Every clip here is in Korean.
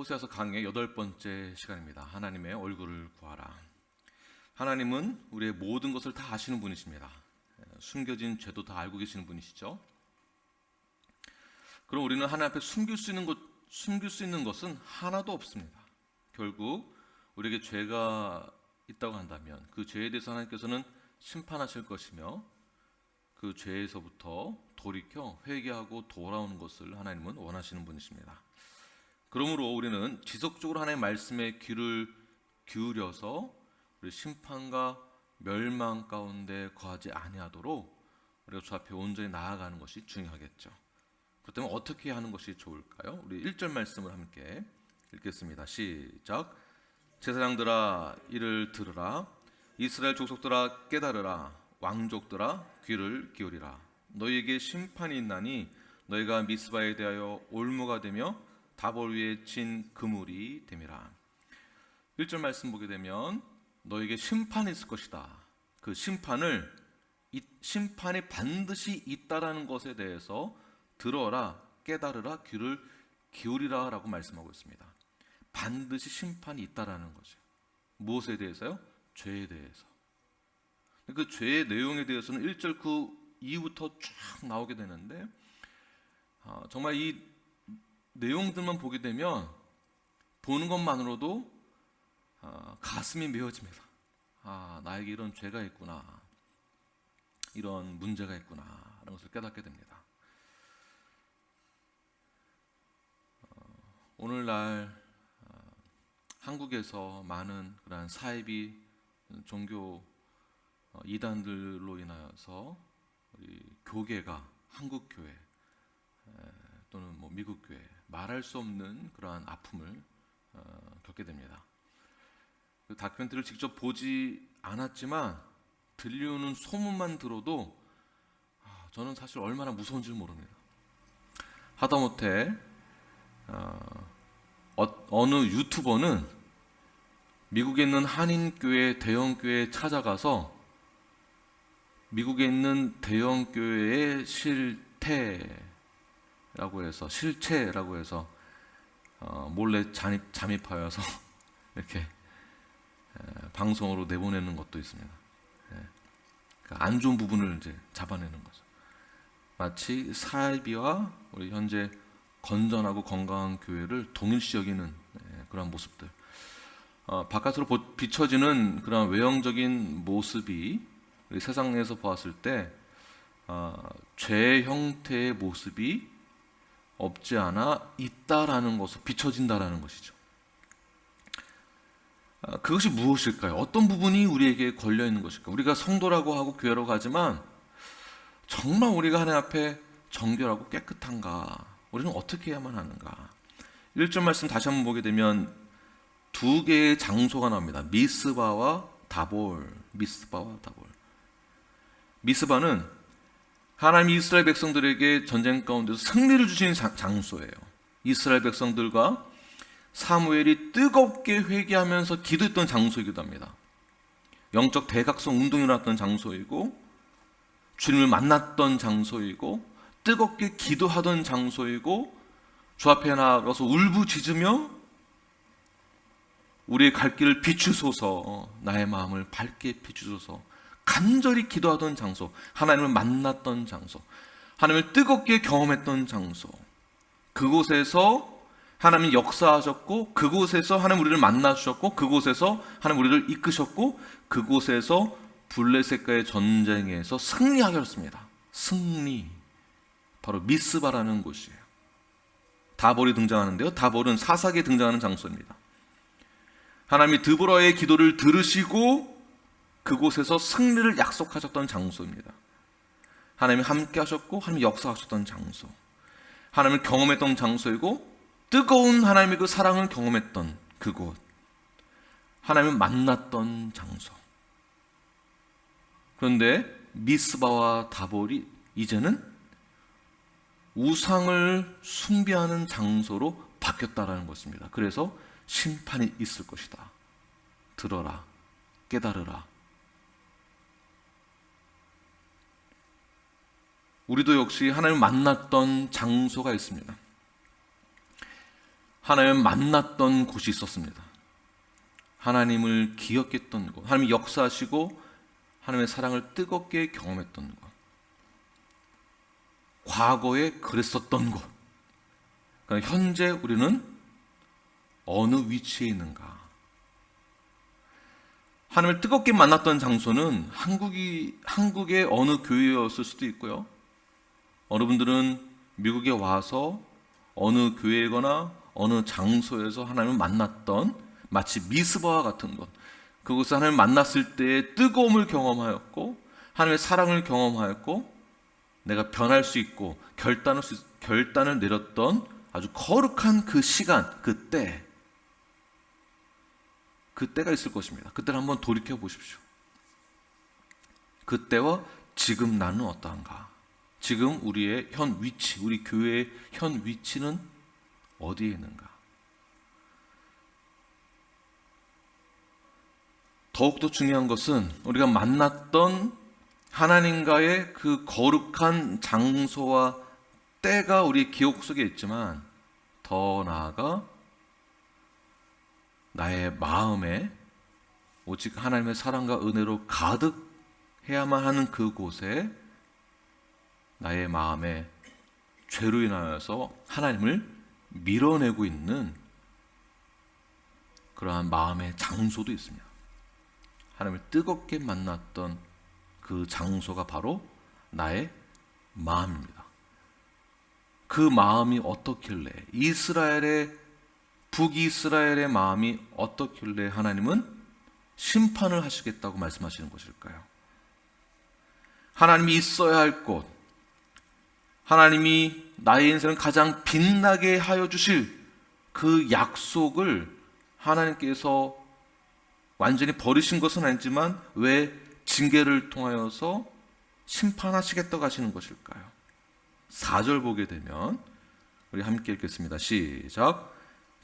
호세아서 강의 8번째 시간입니다. 하나님의 얼굴을 구하라. 하나님은 우리의 모든 것을 다 아시는 분이십니다. 숨겨진 죄도 다 알고 계시는 분이시죠. 그럼 우리는 하나님 앞에 숨길 수 있는 것은 하나도 없습니다. 결국 우리에게 죄가 있다고 한다면 그 죄에 대해서 하나님께서는 심판하실 것이며 그 죄에서부터 돌이켜 회개하고 돌아오는 것을 하나님은 원하시는 분이십니다. 그러므로 우리는 지속적으로 하나님의 말씀에 귀를 기울여서 우리 심판과 멸망 가운데 거하지 아니하도록 우리가 주 앞에 온전히 나아가는 것이 중요하겠죠. 그렇다면 어떻게 하는 것이 좋을까요? 우리 1절 말씀을 함께 읽겠습니다. 시작. 제사장들아 이를 들으라. 이스라엘 족속들아 깨달으라. 왕족들아 귀를 기울이라. 너희에게 심판이 있나니 너희가 미스바에 대하여 올무가 되며 다볼 위에 친 그물이 됨이라. 1절 말씀 보게 되면 너에게 심판이 있을 것이다. 그 심판이 반드시 있다라는 것에 대해서 들어라, 깨달으라, 귀를 기울이라 라고 말씀하고 있습니다. 반드시 심판이 있다라는 거죠. 무엇에 대해서요? 죄에 대해서. 그 죄의 내용에 대해서는 1절 그 이후부터 쫙 나오게 되는데 정말 이 내용들만 보게 되면 보는 것만으로도 가슴이 메어집니다. 나에게 이런 죄가 있구나, 이런 문제가 있구나 라는 것을 깨닫게 됩니다. 오늘날 한국에서 많은 그런 사이비 종교 이단들로 인하여서 우리 교계가 한국 교회 또는 미국 교회 말할 수 없는 그러한 아픔을 겪게 됩니다. 그 다큐멘터리를 직접 보지 않았지만 들려오는 소문만 들어도 저는 사실 얼마나 무서운지 모릅니다. 하다못해 어느 유튜버는 미국에 있는 한인교회 대형교회에 찾아가서 미국에 있는 대형교회의 실체라고 해서 몰래 잠입하여서 이렇게 방송으로 내보내는 것도 있습니다. 그러니까 안 좋은 부분을 이제 잡아내는 거죠. 마치 사이비와 우리 현재 건전하고 건강한 교회를 동일시 여기는 그런 모습들. 바깥으로 비춰지는 그런 외형적인 모습이 우리 세상 내에서 보았을 때 죄의 형태의 모습이 없지 않아 있다라는 것을 비춰진다라는 것이죠. 그것이 무엇일까요? 어떤 부분이 우리에게 걸려 있는 것일까요? 우리가 성도라고 하고 교회로 가지만 정말 우리가 하나님 앞에 정결하고 깨끗한가? 우리는 어떻게 해야만 하는가? 1절 말씀 다시 한번 보게 되면 두 개의 장소가 나옵니다. 미스바와 다볼. 미스바는 하나님이 이스라엘 백성들에게 전쟁 가운데서 승리를 주신 장소예요. 이스라엘 백성들과 사무엘이 뜨겁게 회개하면서 기도했던 장소이기도 합니다. 영적 대각성 운동이 일어났던 장소이고 주님을 만났던 장소이고 뜨겁게 기도하던 장소이고 주 앞에 나가서 울부짖으며 우리의 갈 길을 비추소서, 나의 마음을 밝게 비추소서 간절히 기도하던 장소, 하나님을 만났던 장소, 하나님을 뜨겁게 경험했던 장소, 그곳에서 하나님이 역사하셨고 그곳에서 하나님 우리를 만나주셨고 그곳에서 하나님 우리를 이끄셨고 그곳에서 블레셋과의 전쟁에서 승리하게 하셨습니다. 승리, 바로 미스바라는 곳이에요. 다볼이 등장하는데요, 다볼은 사사기에 등장하는 장소입니다. 하나님이 드보라의 기도를 들으시고 그곳에서 승리를 약속하셨던 장소입니다. 하나님이 함께 하셨고 하나님이 역사하셨던 장소, 하나님을 경험했던 장소이고 뜨거운 하나님의 그 사랑을 경험했던 그곳, 하나님을 만났던 장소. 그런데 미스바와 다볼이 이제는 우상을 숭배하는 장소로 바뀌었다라는 것입니다. 그래서 심판이 있을 것이다. 들어라, 깨달으라. 우리도 역시 하나님을 만났던 장소가 있습니다. 하나님을 만났던 곳이 있었습니다. 하나님을 기억했던 곳, 하나님이 역사하시고 하나님의 사랑을 뜨겁게 경험했던 곳, 과거에 그랬었던 곳. 그러니까 현재 우리는 어느 위치에 있는가? 하나님을 뜨겁게 만났던 장소는 한국의 어느 교회였을 수도 있고요. 어느 분들은 미국에 와서 어느 교회거나 어느 장소에서 하나님을 만났던 마치 미스바와 같은 것, 그곳에서 하나님을 만났을 때의 뜨거움을 경험하였고 하나님의 사랑을 경험하였고 내가 변할 수 있고 결단을 내렸던 아주 거룩한 그 시간, 그때가 있을 것입니다. 그때를 한번 돌이켜 보십시오. 그때와 지금 나는 어떠한가? 지금 우리의 현 위치, 우리 교회의 현 위치는 어디에 있는가? 더욱더 중요한 것은 우리가 만났던 하나님과의 그 거룩한 장소와 때가 우리 기억 속에 있지만 더 나아가 나의 마음에 오직 하나님의 사랑과 은혜로 가득해야만 하는 그곳에 나의 마음에 죄로 인하여서 하나님을 밀어내고 있는 그러한 마음의 장소도 있습니다. 하나님을 뜨겁게 만났던 그 장소가 바로 나의 마음입니다. 그 마음이 어떻길래 북이스라엘의 마음이 어떻길래 하나님은 심판을 하시겠다고 말씀하시는 것일까요? 하나님이 있어야 할 곳, 하나님이 나의 인생을 가장 빛나게 하여 주실 그 약속을 하나님께서 완전히 버리신 것은 아니지만 왜 징계를 통하여서 심판하시겠다고 하시는 것일까요? 4절 보게 되면 우리 함께 읽겠습니다. 시작.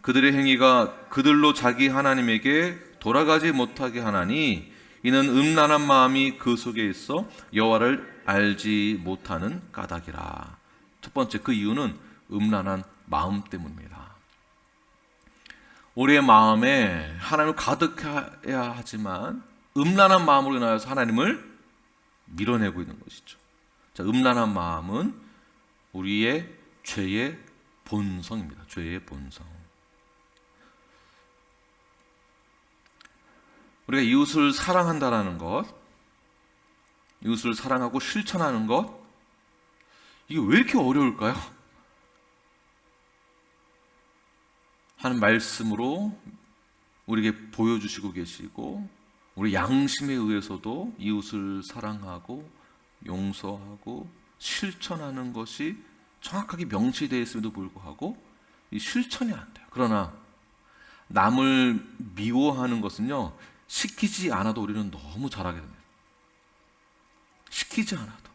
그들의 행위가 그들로 자기 하나님에게 돌아가지 못하게 하나니 이는 음란한 마음이 그 속에 있어 여호와를 알지 못하는 까닭이라. 첫 번째, 그 이유는 음란한 마음 때문입니다. 우리의 마음에 하나님을 가득해야 하지만 음란한 마음으로 인하여서 하나님을 밀어내고 있는 것이죠. 자, 음란한 마음은 우리의 죄의 본성입니다. 죄의 본성. 우리가 이웃을 사랑한다라는 것, 이웃을 사랑하고 실천하는 것, 이게 왜 이렇게 어려울까요? 하는 말씀으로 우리에게 보여주시고 계시고 우리 양심에 의해서도 이웃을 사랑하고 용서하고 실천하는 것이 정확하게 명시되어 있음에도 불구하고 이 실천이 안 돼요. 그러나 남을 미워하는 것은요, 시키지 않아도 우리는 너무 잘하게 됩니다. 시키지 않아도.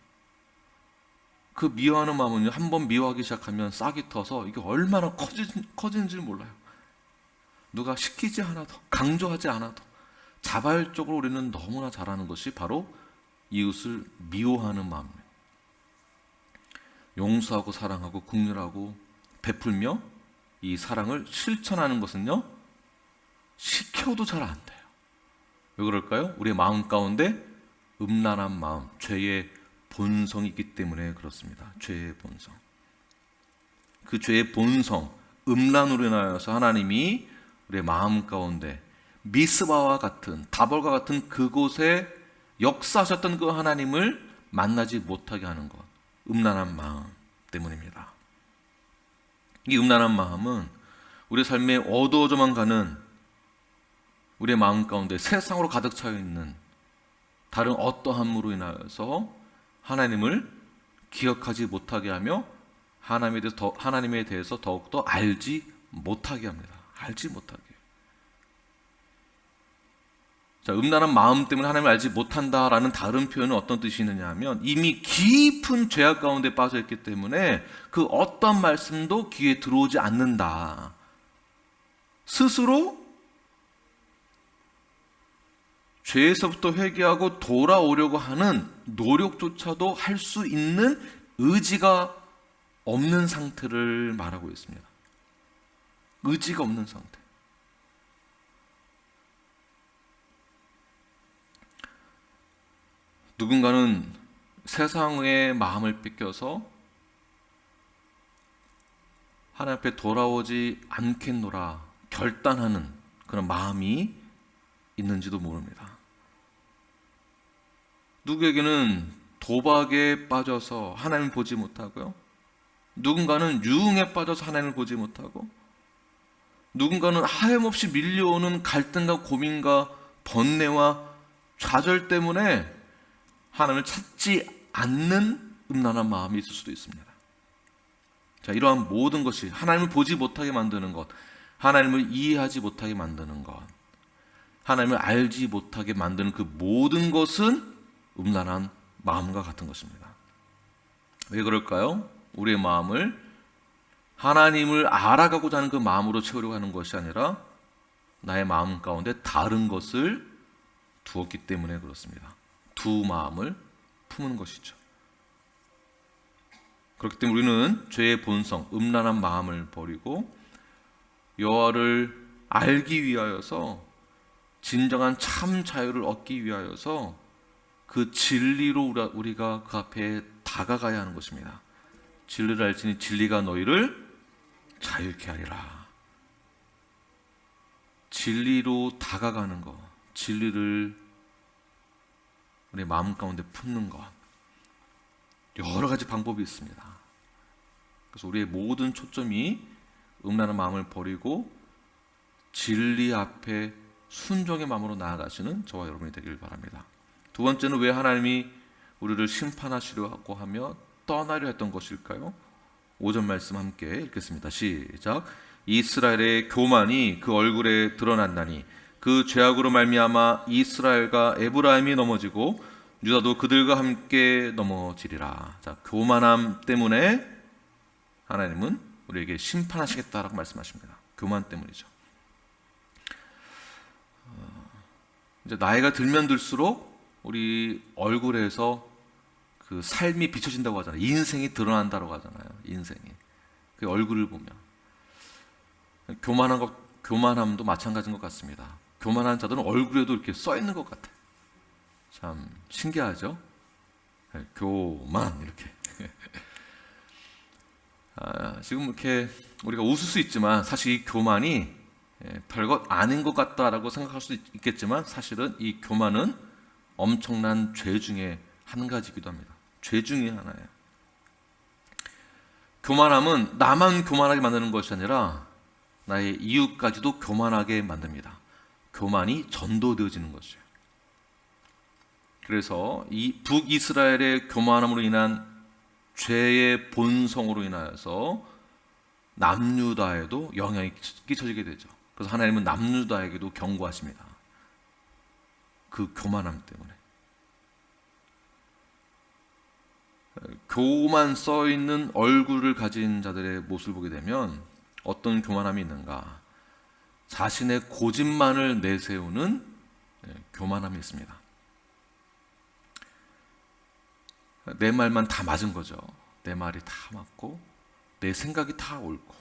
그 미워하는 마음은요, 한번 미워하기 시작하면 싹이 터서 이게 얼마나 커지는지 몰라요. 누가 시키지 않아도, 강조하지 않아도 자발적으로 우리는 너무나 잘하는 것이 바로 이웃을 미워하는 마음입니다. 용서하고 사랑하고 긍휼하고 베풀며 이 사랑을 실천하는 것은요, 시켜도 잘 안 돼요. 왜 그럴까요? 우리의 마음 가운데 음란한 마음, 죄의 본성이 있기 때문에 그렇습니다. 죄의 본성. 그 죄의 본성, 음란으로 인하여서 하나님이 우리의 마음 가운데 미스바와 같은, 다볼과 같은 그곳에 역사하셨던 그 하나님을 만나지 못하게 하는 것, 음란한 마음 때문입니다. 이 음란한 마음은 우리 삶에 어두워져만 가는 우리의 마음 가운데 세상으로 가득 차여 있는 다른 어떠함으로 인하여서 하나님을 기억하지 못하게 하며 하나님에 대해서 더욱더 알지 못하게 합니다. 알지 못하게. 자, 음란한 마음 때문에 하나님을 알지 못한다라는 다른 표현은 어떤 뜻이 있느냐 하면 이미 깊은 죄악 가운데 빠져 있기 때문에 그 어떤 말씀도 귀에 들어오지 않는다. 스스로 죄에서부터 회개하고 돌아오려고 하는 노력조차도 할 수 있는 의지가 없는 상태를 말하고 있습니다. 의지가 없는 상태. 누군가는 세상의 마음을 뺏겨서 하나님 앞에 돌아오지 않겠노라 결단하는 그런 마음이 있는지도 모릅니다. 누구에게는 도박에 빠져서 하나님을 보지 못하고요. 누군가는 유흥에 빠져서 하나님을 보지 못하고, 누군가는 하염없이 밀려오는 갈등과 고민과 번뇌와 좌절 때문에 하나님을 찾지 않는 음란한 마음이 있을 수도 있습니다. 자, 이러한 모든 것이 하나님을 보지 못하게 만드는 것, 하나님을 이해하지 못하게 만드는 것, 하나님을 알지 못하게 만드는 그 모든 것은 음란한 마음과 같은 것입니다. 왜 그럴까요? 우리의 마음을 하나님을 알아가고자 하는 그 마음으로 채우려고 하는 것이 아니라 나의 마음 가운데 다른 것을 두었기 때문에 그렇습니다. 두 마음을 품은 것이죠. 그렇기 때문에 우리는 죄의 본성, 음란한 마음을 버리고 여호와를 알기 위하여서, 진정한 참 자유를 얻기 위하여서 그 진리로 우리가 그 앞에 다가가야 하는 것입니다. 진리를 알지니 진리가 너희를 자유케 하리라. 진리로 다가가는 것, 진리를 우리 마음 가운데 품는 것, 여러 가지 방법이 있습니다. 그래서 우리의 모든 초점이 음란한 마음을 버리고 진리 앞에 순종의 마음으로 나아가시는 저와 여러분이 되길 바랍니다. 두 번째는 왜 하나님이 우리를 심판하시려고 하며 떠나려 했던 것일까요? 5절 말씀 함께 읽겠습니다. 시작. 이스라엘의 교만이 그 얼굴에 드러난다니 그 죄악으로 말미암아 이스라엘과 에브라임이 넘어지고 유다도 그들과 함께 넘어지리라. 자, 교만함 때문에 하나님은 우리에게 심판하시겠다라고 말씀하십니다. 교만 때문이죠. 이제 나이가 들면 들수록 우리 얼굴에서 그 삶이 비춰진다고 하잖아요. 인생이 드러난다고 하잖아요. 인생이. 그 얼굴을 보면. 교만함도 마찬가지인 것 같습니다. 교만한 자들은 얼굴에도 이렇게 써 있는 것 같아요. 참 신기하죠? 네, 교만 이렇게. 지금 이렇게 우리가 웃을 수 있지만 사실 이 교만이 별것 아닌 것 같다라고 생각할 수도 있겠지만 사실은 이 교만은 엄청난 죄 중에 한 가지이기도 합니다. 죄 중에 하나예요. 교만함은 나만 교만하게 만드는 것이 아니라 나의 이웃까지도 교만하게 만듭니다. 교만이 전도되어지는 것이에요. 그래서 이 북이스라엘의 교만함으로 인한 죄의 본성으로 인하여서 남유다에도 영향이 끼쳐지게 되죠. 그래서 하나님은 남유다에게도 경고하십니다. 그 교만함 때문에. 교만 써있는 얼굴을 가진 자들의 모습을 보게 되면 어떤 교만함이 있는가? 자신의 고집만을 내세우는 교만함이 있습니다. 내 말만 다 맞은 거죠. 내 말이 다 맞고 내 생각이 다 옳고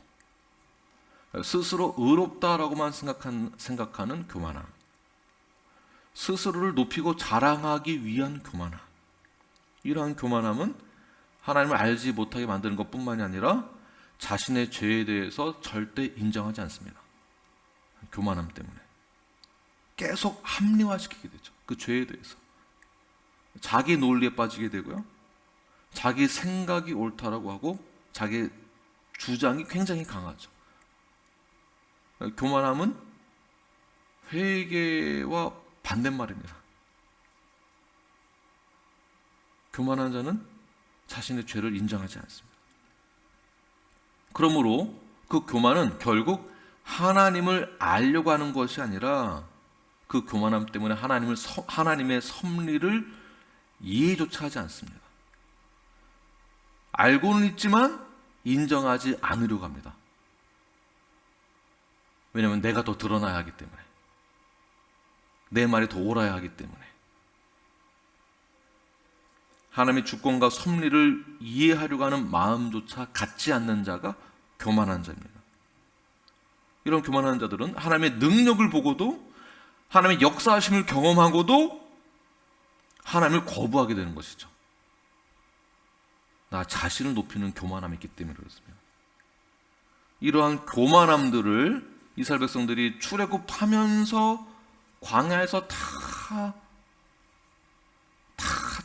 스스로 의롭다라고만 생각하는 교만함, 스스로를 높이고 자랑하기 위한 교만함. 이러한 교만함은 하나님을 알지 못하게 만드는 것뿐만이 아니라 자신의 죄에 대해서 절대 인정하지 않습니다. 교만함 때문에 계속 합리화시키게 되죠. 그 죄에 대해서 자기 논리에 빠지게 되고요, 자기 생각이 옳다라고 하고 자기 주장이 굉장히 강하죠. 교만함은 회개와 반대말입니다. 교만한 자는 자신의 죄를 인정하지 않습니다. 그러므로 그 교만은 결국 하나님을 알려고 하는 것이 아니라 그 교만함 때문에 하나님의 섭리를 이해조차 하지 않습니다. 알고는 있지만 인정하지 않으려고 합니다. 왜냐하면 내가 더 드러나야 하기 때문에, 내 말이 더 옳아야 하기 때문에. 하나님의 주권과 섭리를 이해하려고 하는 마음조차 갖지 않는 자가 교만한 자입니다. 이런 교만한 자들은 하나님의 능력을 보고도, 하나님의 역사하심을 경험하고도 하나님을 거부하게 되는 것이죠. 나 자신을 높이는 교만함이 있기 때문에 그렇습니다. 이러한 교만함들을 이스라엘 백성들이 출애굽하면서 광야에서 다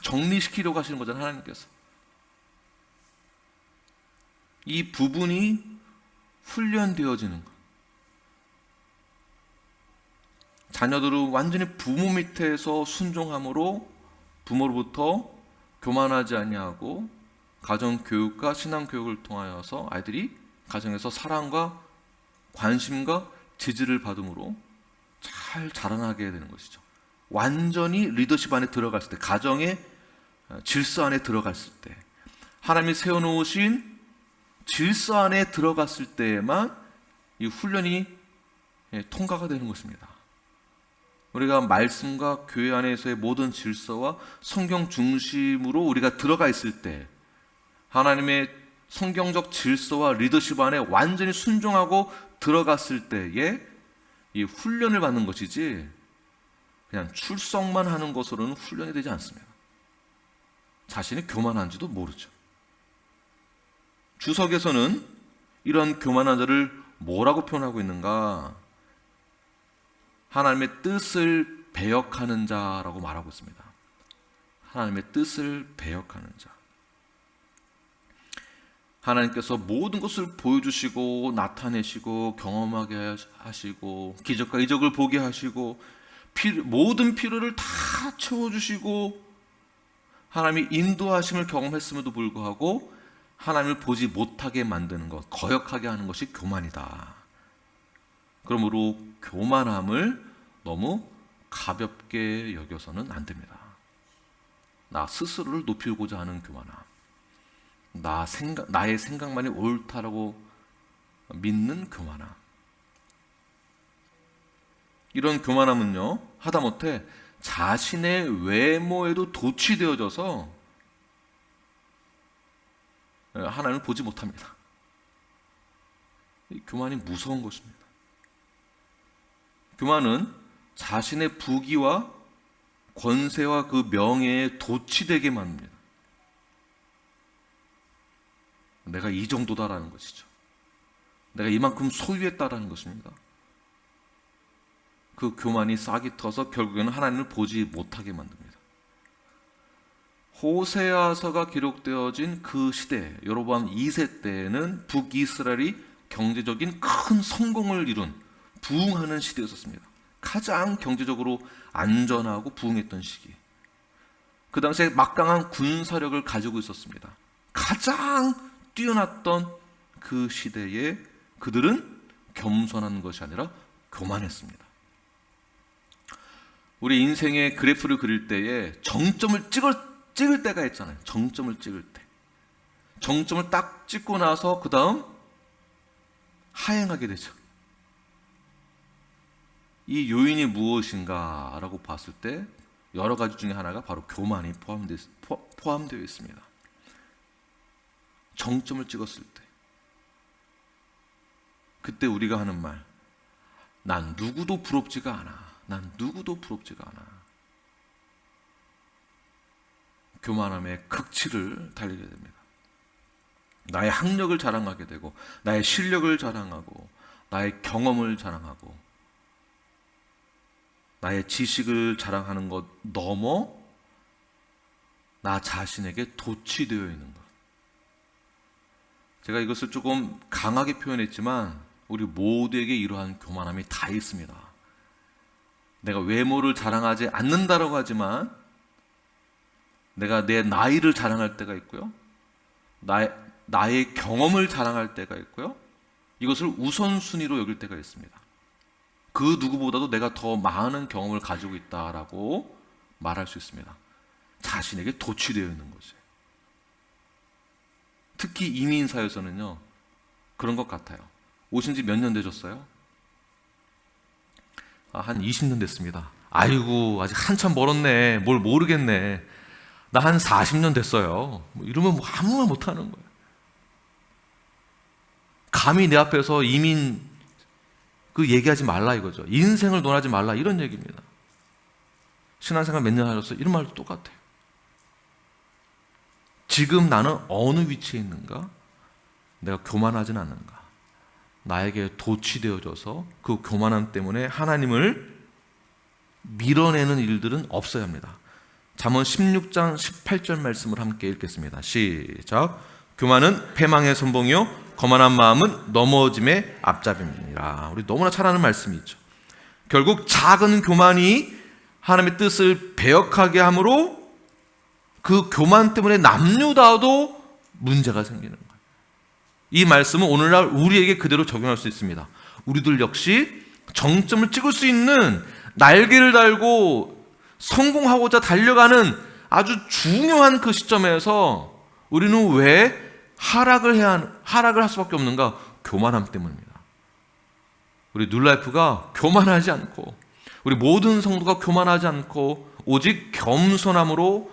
정리시키려고 하시는 거잖아요, 하나님께서. 이 부분이 훈련되어지는 것. 자녀들은 완전히 부모 밑에서 순종함으로 부모로부터 교만하지 아니하고 가정교육과 신앙교육을 통하여서 아이들이 가정에서 사랑과 관심과 지지를 받음으로 잘 자라나게 되는 것이죠. 완전히 리더십 안에 들어갔을 때, 가정의 질서 안에 들어갔을 때, 하나님이 세워놓으신 질서 안에 들어갔을 때에만 이 훈련이 통과가 되는 것입니다. 우리가 말씀과 교회 안에서의 모든 질서와 성경 중심으로 우리가 들어가 있을 때, 하나님의 성경적 질서와 리더십 안에 완전히 순종하고 들어갔을 때에 이 훈련을 받는 것이지, 그냥 출석만 하는 것으로는 훈련이 되지 않습니다. 자신이 교만한지도 모르죠. 주석에서는 이런 교만한 자를 뭐라고 표현하고 있는가? 하나님의 뜻을 배역하는 자라고 말하고 있습니다. 하나님의 뜻을 배역하는 자. 하나님께서 모든 것을 보여주시고 나타내시고 경험하게 하시고 기적과 이적을 보게 하시고 모든 필요를 다 채워주시고 하나님이 인도하심을 경험했음에도 불구하고 하나님을 보지 못하게 만드는 것, 거역하게 하는 것이 교만이다. 그러므로 교만함을 너무 가볍게 여겨서는 안 됩니다. 나 스스로를 높이고자 하는 교만함, 나의 생각만이 옳다라고 믿는 교만함. 이런 교만함은요, 하다못해 자신의 외모에도 도취되어져서 하나님을 보지 못합니다. 이 교만이 무서운 것입니다. 교만은 자신의 부귀와 권세와 그 명예에 도취되게 만듭니다. 내가 이 정도다라는 것이죠. 내가 이만큼 소유했다라는 것입니다. 그 교만이 싹이 터서 결국에는 하나님을 보지 못하게 만듭니다. 호세아서가 기록되어진 그 시대, 여로보암 2세 때에는 북이스라엘이 경제적인 큰 성공을 이룬 부흥하는 시대였습니다. 가장 경제적으로 안전하고 부흥했던 시기. 그 당시에 막강한 군사력을 가지고 있었습니다. 가장 뛰어났던 그 시대에 그들은 겸손한 것이 아니라 교만했습니다. 우리 인생의 그래프를 그릴 때에 정점을 찍을 때가 있잖아요. 정점을 찍을 때. 정점을 딱 찍고 나서 그 다음 하행하게 되죠. 이 요인이 무엇인가라고 봤을 때 여러 가지 중에 하나가 바로 교만이 포함되어 있습니다. 정점을 찍었을 때, 그때 우리가 하는 말, 난 누구도 부럽지가 않아. 난 누구도 부럽지가 않아. 교만함의 극치를 달리게 됩니다. 나의 학력을 자랑하게 되고, 나의 실력을 자랑하고, 나의 경험을 자랑하고, 나의 지식을 자랑하는 것 넘어 나 자신에게 도취되어 있는 것. 제가 이것을 조금 강하게 표현했지만 우리 모두에게 이러한 교만함이 다 있습니다. 내가 외모를 자랑하지 않는다라고 하지만 내가 내 나이를 자랑할 때가 있고요. 나의 경험을 자랑할 때가 있고요. 이것을 우선순위로 여길 때가 있습니다. 그 누구보다도 내가 더 많은 경험을 가지고 있다라고 말할 수 있습니다. 자신에게 도취되어 있는 거죠. 특히 이민 사회에서는요, 그런 것 같아요. 오신 지 몇 년 되셨어요? 한 20년 됐습니다. 아이고, 아직 한참 멀었네. 뭘 모르겠네. 나 한 40년 됐어요. 이러면 아무 말 못하는 거예요. 감히 내 앞에서 이민 그 얘기하지 말라 이거죠. 인생을 논하지 말라 이런 얘기입니다. 신앙생활 몇 년 하셨어요? 이런 말도 똑같아요. 지금 나는 어느 위치에 있는가? 내가 교만하진 않는가? 나에게 도취되어져서 그 교만함 때문에 하나님을 밀어내는 일들은 없어야 합니다. 잠언 16장 18절 말씀을 함께 읽겠습니다. 시작. 교만은 패망의 선봉이요 거만한 마음은 넘어짐의 앞잡이니라. 우리 너무나 잘 아는 말씀이죠. 결국 작은 교만이 하나님의 뜻을 배역하게 함으로 그 교만 때문에 남유다도 문제가 생기는 거예요. 이 말씀은 오늘날 우리에게 그대로 적용할 수 있습니다. 우리들 역시 정점을 찍을 수 있는 날개를 달고 성공하고자 달려가는 아주 중요한 그 시점에서 우리는 왜 하락을 할 수밖에 없는가? 교만함 때문입니다. 우리 뉴라이프가 교만하지 않고 우리 모든 성도가 교만하지 않고 오직 겸손함으로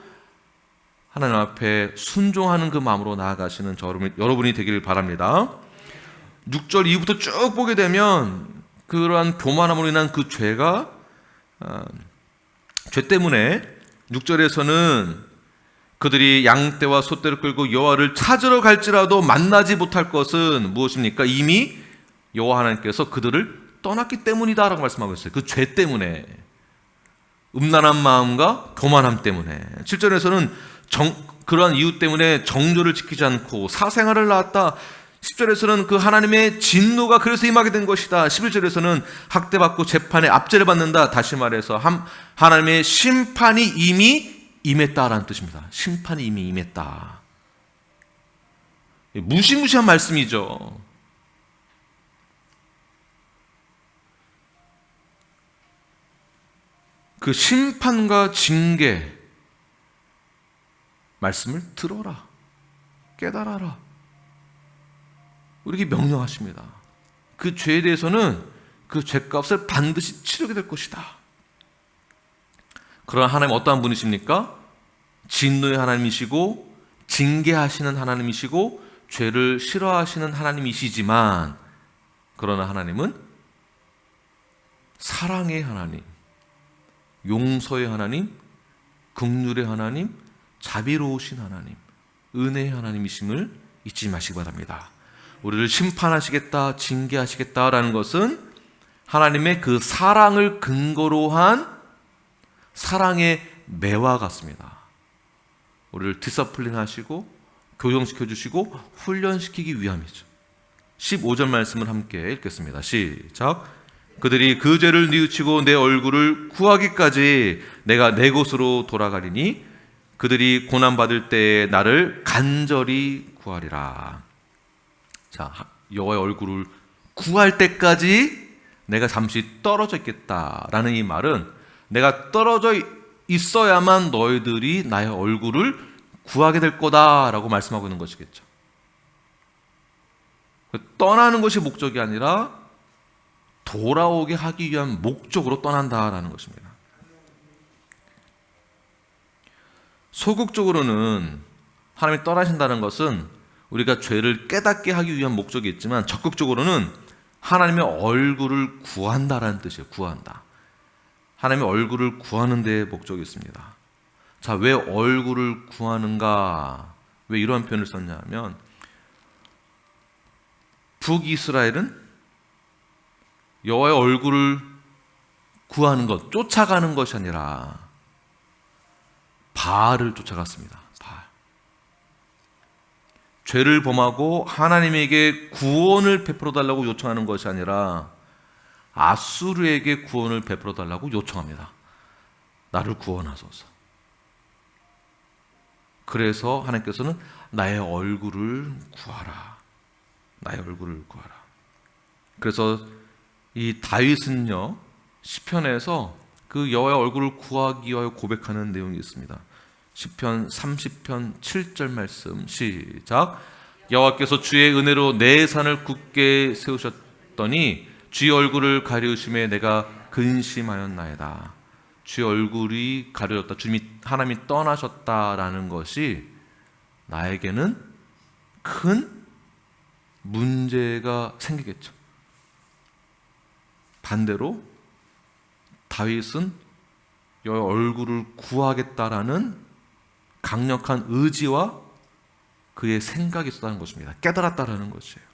하나님 앞에 순종하는 그 마음으로 나아가시는 여러분이 되기를 바랍니다. 6절 이후부터 쭉 보게 되면 그러한 교만함으로 인한 그 죄가 죄 때문에 6절에서는 그들이 양떼와 소떼를 끌고 여호와를 찾으러 갈지라도 만나지 못할 것은 무엇입니까? 이미 여호와 하나님께서 그들을 떠났기 때문이다라고 말씀하고 있어요. 그 죄 때문에, 음란한 마음과 교만함 때문에. 7절에서는 그러한 이유 때문에 정조를 지키지 않고 사생활을 낳았다. 10절에서는 그 하나님의 진노가 그래서 임하게 된 것이다. 11절에서는 학대받고 재판에 압제를 받는다. 다시 말해서 하나님의 심판이 이미 임했다라는 뜻입니다. 심판이 이미 임했다. 무시무시한 말씀이죠. 그 심판과 징계 말씀을 들어라, 깨달아라. 우리에게 명령하십니다. 그 죄에 대해서는 그 죄값을 반드시 치르게 될 것이다. 그러나 하나님 어떠한 분이십니까? 진노의 하나님이시고 징계하시는 하나님이시고 죄를 싫어하시는 하나님이시지만, 그러나 하나님은 사랑의 하나님, 용서의 하나님, 긍휼의 하나님, 자비로우신 하나님, 은혜의 하나님이심을 잊지 마시기 바랍니다. 우리를 심판하시겠다, 징계하시겠다라는 것은 하나님의 그 사랑을 근거로 한 사랑의 매와 같습니다. 우리를 디서플린 하시고 교정시켜 주시고 훈련시키기 위함이죠. 15절 말씀을 함께 읽겠습니다. 시작. 그들이 그 죄를 뉘우치고 내 얼굴을 구하기까지 내가 내 곳으로 돌아가리니 그들이 고난받을 때에 나를 간절히 구하리라. 자, 여호와의 얼굴을 구할 때까지 내가 잠시 떨어져 있겠다라는 이 말은 내가 떨어져 있어야만 너희들이 나의 얼굴을 구하게 될 거다라고 말씀하고 있는 것이겠죠. 떠나는 것이 목적이 아니라 돌아오게 하기 위한 목적으로 떠난다라는 것입니다. 소극적으로는 하나님이 떠나신다는 것은 우리가 죄를 깨닫게 하기 위한 목적이 있지만, 적극적으로는 하나님의 얼굴을 구한다라는 뜻이에요. 구한다. 하나님의 얼굴을 구하는 데 목적이 있습니다. 자, 왜 얼굴을 구하는가? 왜 이러한 표현을 썼냐면, 북이스라엘은 여호와의 얼굴을 구하는 것, 쫓아가는 것이 아니라 바알을 쫓아갔습니다. 바알. 죄를 범하고 하나님에게 구원을 베풀어 달라고 요청하는 것이 아니라 아수르에게 구원을 베풀어 달라고 요청합니다. 나를 구원하소서. 그래서 하나님께서는 나의 얼굴을 구하라. 나의 얼굴을 구하라. 그래서 이 다윗은요, 시편에서 그 여호와의 얼굴을 구하기 위하여 고백하는 내용이 있습니다. 시편 30편 7절 말씀 시작. 여호와께서 주의 은혜로 내 산을 굳게 세우셨더니 주의 얼굴을 가리우심에 내가 근심하였나이다. 주의 얼굴이 가려졌다, 주님이 하나님이 떠나셨다라는 것이 나에게는 큰 문제가 생기겠죠. 반대로 다윗은 여호와의 얼굴을 구하겠다라는 강력한 의지와 그의 생각이 있었다는 것입니다. 깨달았다라는 것이에요.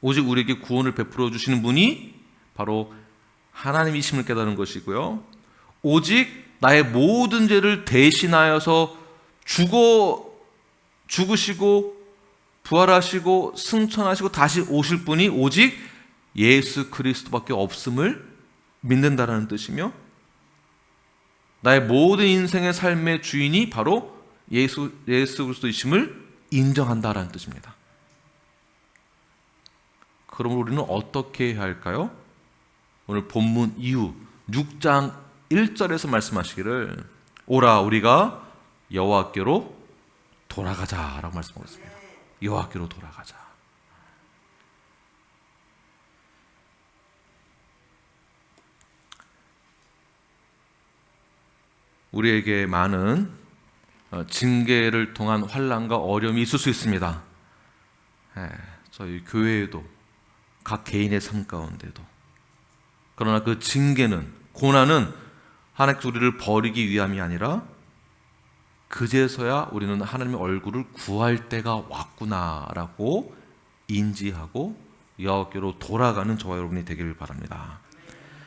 오직 우리에게 구원을 베풀어 주시는 분이 바로 하나님이심을 깨달은 것이고요. 오직 나의 모든 죄를 대신하여서 죽으시고 부활하시고 승천하시고 다시 오실 분이 오직 예수 그리스도밖에 없음을 믿는다라는 뜻이며, 나의 모든 인생의 삶의 주인이 바로 예수 그리스도이심을 인정한다라는 뜻입니다. 그럼 우리는 어떻게 해야 할까요? 오늘 본문 이후 6장 1절에서 말씀하시기를 오라 우리가 여호와께로 돌아가자라고 말씀하고 있습니다. 여호와께로 돌아가자. 우리에게 많은 징계를 통한 환난과 어려움이 있을 수 있습니다. 저희 교회에도 각 개인의 삶 가운데도. 그러나 그 징계는, 고난은 하나님께서 우리를 버리기 위함이 아니라 그제서야 우리는 하나님의 얼굴을 구할 때가 왔구나라고 인지하고 여호와께로 돌아가는 저와 여러분이 되기를 바랍니다.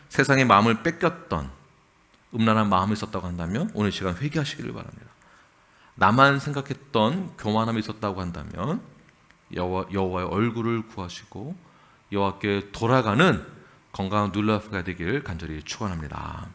세상의 마음을 뺏겼던 음란한 마음이 있었다고 한다면 오늘 시간 회개하시기를 바랍니다. 나만 생각했던 교만함이 있었다고 한다면 여호와의 얼굴을 구하시고 여호와께 돌아가는 건강한 눌러프가 되기를 간절히 축원합니다.